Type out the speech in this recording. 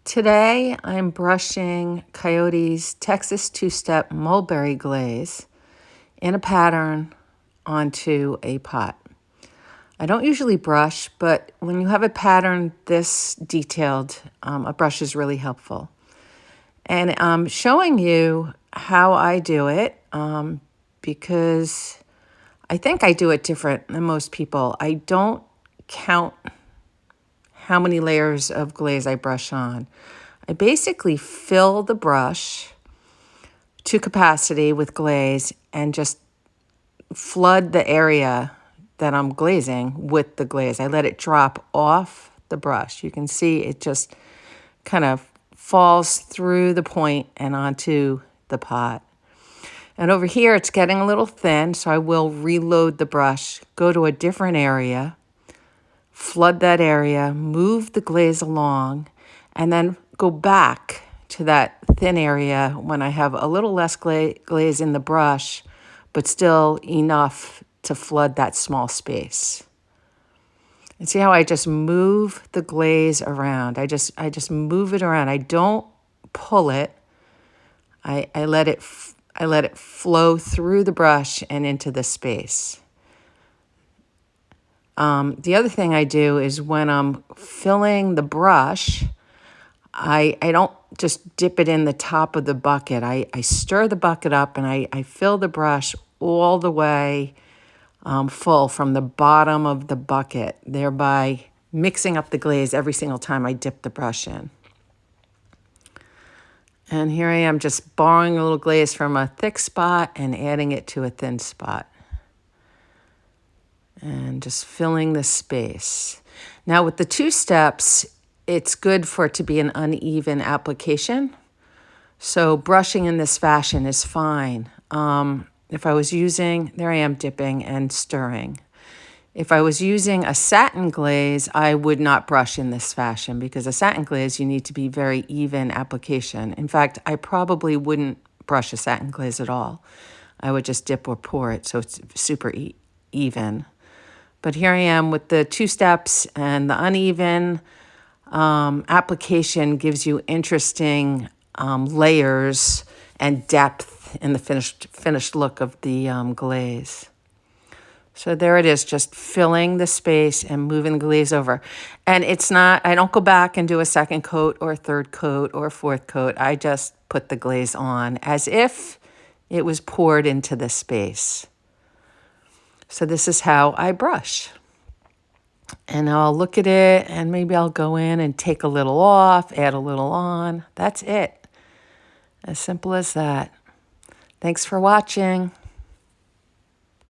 Today I'm brushing Coyote's Texas two-step mulberry glaze in a pattern onto a pot. I don't usually brush, but when you have a pattern this detailed, a brush is really helpful. And I'm showing you how I do it because I think I do it different than most people. I don't count how many layers of glaze I brush on. I basically fill the brush to capacity with glaze and just flood the area that I'm glazing with the glaze. I let it drop off the brush. You can see it just kind of falls through the point and onto the pot. And over here, it's getting a little thin, so I will reload the brush, go to a different area, flood that area, move the glaze along, and then go back to that thin area when I have a little less glaze in the brush, but still enough to flood that small space. And see how I just move the glaze around. I just move it around. I don't pull it. I let it flow through the brush and into the space. The other thing I do is when I'm filling the brush, I don't just dip it in the top of the bucket. I stir the bucket up and I fill the brush all the way full from the bottom of the bucket, thereby mixing up the glaze every single time I dip the brush in. And here I am just borrowing a little glaze from a thick spot and adding it to a thin spot. And just filling the space. Now with the two steps, it's good for it to be an uneven application. So brushing in this fashion is fine. If I was using, there I am dipping and stirring. If I was using a satin glaze, I would not brush in this fashion because a satin glaze, you need to be very even application. In fact, I probably wouldn't brush a satin glaze at all. I would just dip or pour it so it's super even. But here I am with the two steps, and the uneven application gives you interesting layers and depth in the finished look of the glaze. So there it is, just filling the space and moving the glaze over. And it's not, I don't go back and do a second coat or a third coat or a fourth coat. I just put the glaze on as if it was poured into the space. So this is how I brush. And I'll look at it and maybe I'll go in and take a little off, add a little on. That's it. As simple as that. Thanks for watching.